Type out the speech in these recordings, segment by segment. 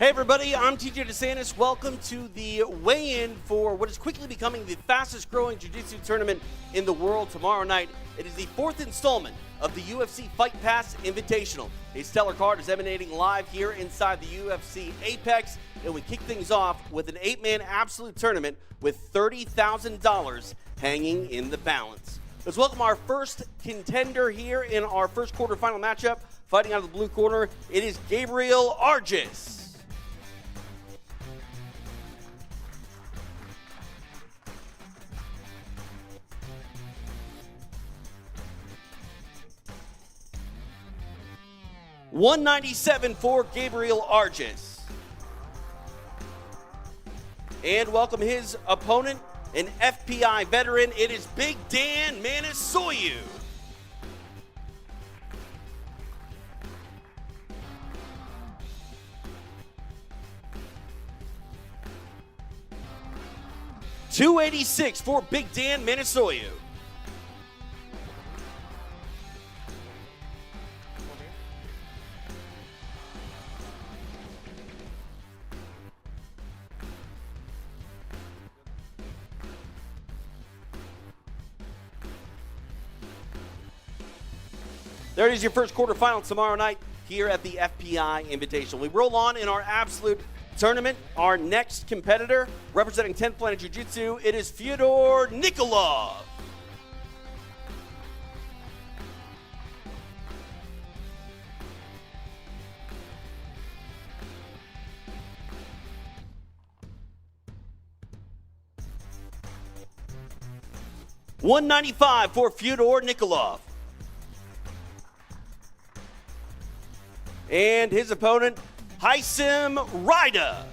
Hey everybody, I'm TJ DeSantis. Welcome to the weigh-in for what is quickly becoming the fastest growing jiu-jitsu tournament in the world tomorrow night. It is the fourth installment of the UFC FIGHT PASS Invitational. A stellar card is emanating live here inside the UFC Apex, and we kick things off with an 8-man absolute tournament with $30,000 hanging in the balance. Let's welcome our first contender here in our first quarterfinal matchup. Fighting out of the blue corner, it is Gabriel Arges. $197 for Gabriel Arges. And welcome his opponent, an FPI veteran. It is Big Dan Manisoyu. $286 for Big Dan Manisoyu. There it is, your first quarterfinal tomorrow night here at the FPI Invitational. We roll on in our absolute tournament. Our next competitor, representing 10th Planet Jiu-Jitsu, it is Fyodor Nikolov. $195 for Fyodor Nikolov. And his opponent, Haisim Rida.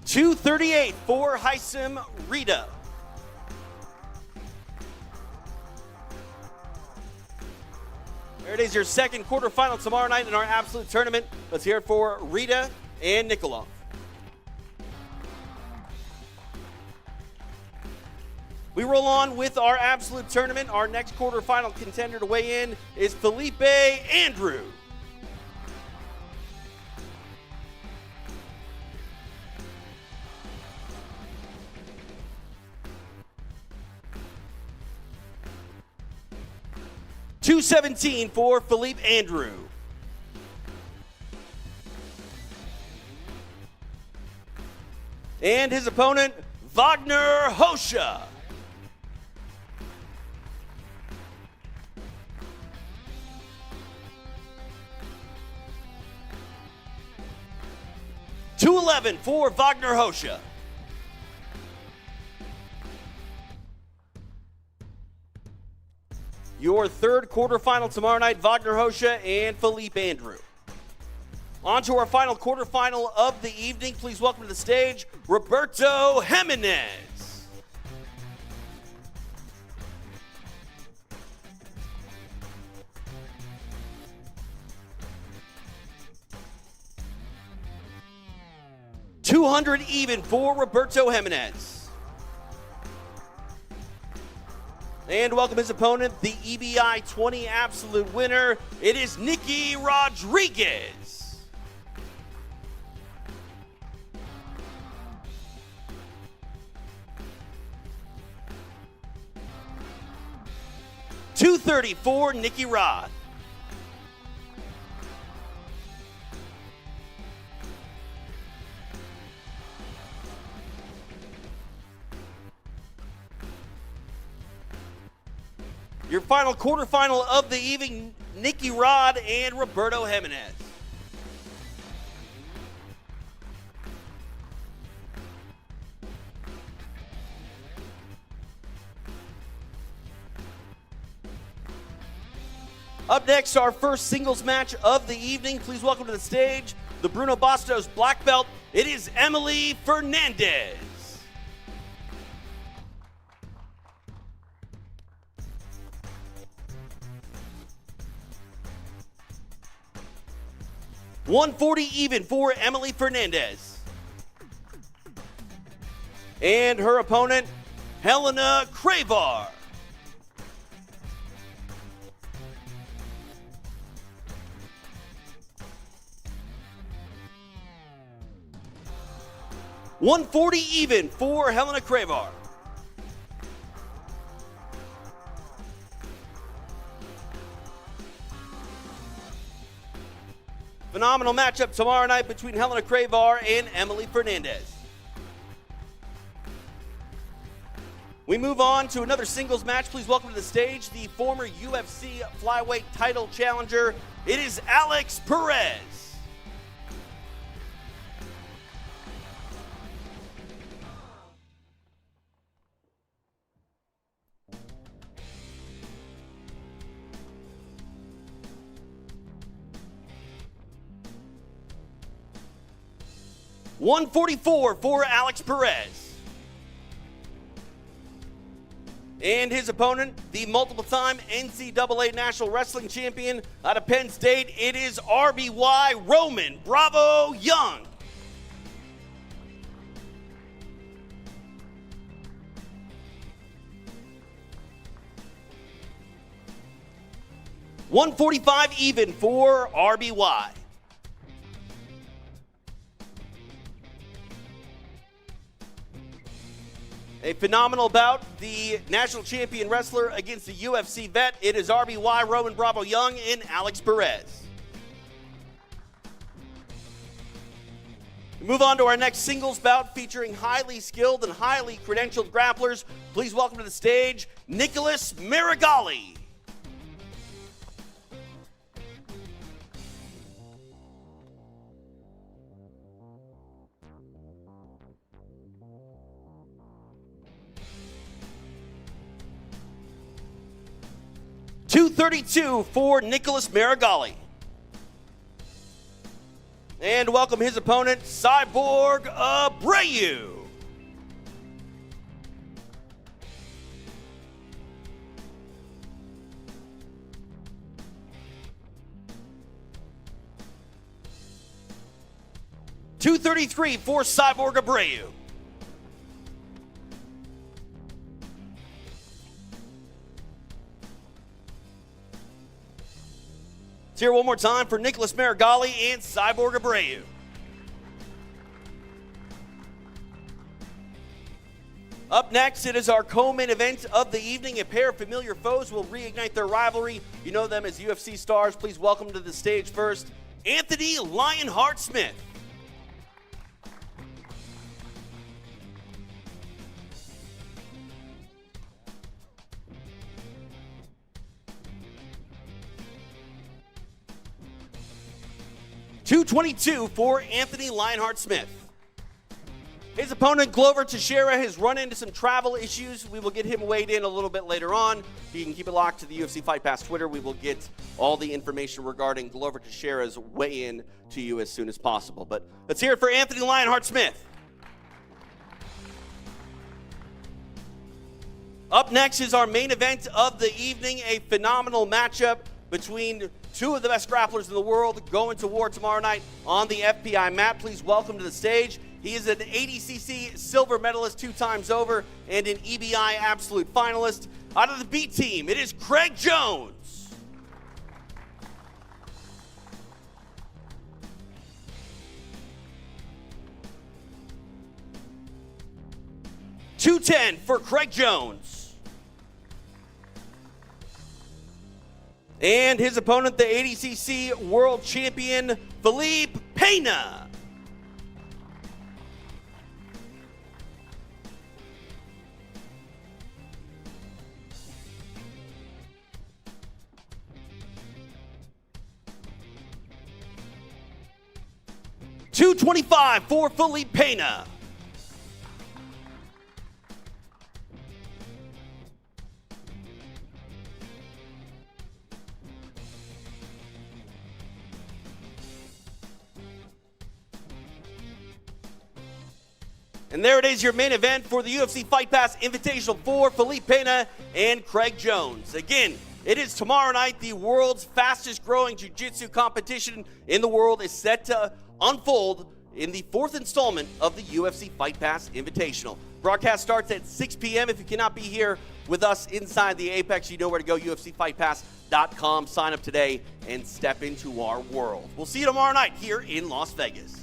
$238 for Haisim Rida. There it is, your second quarterfinal tomorrow night in our absolute tournament. Let's hear it for Rida and Nikolov. We roll on with our absolute tournament. Our next quarterfinal contender to weigh in is Felipe Andrew. $217 for Felipe Andrew. And his opponent, Wagner Hosha. $211 for Wagner Hosha. Your third quarterfinal tomorrow night, Wagner Hosha and Felipe Andrew. On to our final quarterfinal of the evening. Please welcome to the stage, Roberto Jimenez. $200 even for Roberto Jimenez. And welcome his opponent, the EBI 20 absolute winner. It is Nicky Rodriguez. $230 for Nicky Rod. Your final quarterfinal of the evening, Nicky Rod and Roberto Jimenez. Up next, our first singles match of the evening. Please welcome to the stage, the Bruno Bastos black belt. It is Emily Fernandez. $140 even for Emily Fernandez. And her opponent, Helena Cravar. $140 even for Helena Cravar. Phenomenal matchup tomorrow night between Helena Cravar and Emily Fernandez. We move on to another singles match. Please welcome to the stage the former UFC flyweight title challenger. It is Alex Perez. $144 for Alex Perez. And his opponent, the multiple-time NCAA National Wrestling Champion out of Penn State, it is RBY Roman Bravo Young. $145 even for RBY. A phenomenal bout, the national champion wrestler against the UFC vet. It is RBY Roman Bravo Young and Alex Perez. We move on to our next singles bout featuring highly skilled and highly credentialed grapplers. Please welcome to the stage, Nicholas Marigali. $232 for Nicholas Marigali. And welcome his opponent, Cyborg Abreu. $233 for Cyborg Abreu. Here one more time for Nicholas Marigali and Cyborg Abreu. Up next, it is our co-main event of the evening. A pair of familiar foes will reignite their rivalry. You know them as UFC stars. Please welcome to the stage first, Anthony Lionheart Smith. $222 for Anthony Lionheart Smith. His opponent, Glover Teixeira, has run into some travel issues. We will get him weighed in a little bit later on. You can keep it locked to the UFC Fight Pass Twitter. We will get all the information regarding Glover Teixeira's weigh-in to you as soon as possible. But let's hear it for Anthony Lionheart Smith. Up next is our main event of the evening, a phenomenal matchup between two of the best grapplers in the world going to war tomorrow night on the FPI mat. Please welcome to the stage. He is an ADCC silver medalist 2 times over and an EBI absolute finalist. Out of the B team, it is Craig Jones. $210 for Craig Jones. And his opponent, the ADCC world champion, Felipe Pena. $225 for Felipe Pena. And there it is, your main event for the UFC Fight Pass Invitational for Felipe Pena and Craig Jones. Again, it is tomorrow night. The world's fastest growing jiu-jitsu competition in the world is set to unfold in the 4th installment of the UFC Fight Pass Invitational. Broadcast starts at 6 p.m. If you cannot be here with us inside the Apex, you know where to go, UFCFightPass.com. Sign up today and step into our world. We'll see you tomorrow night here in Las Vegas.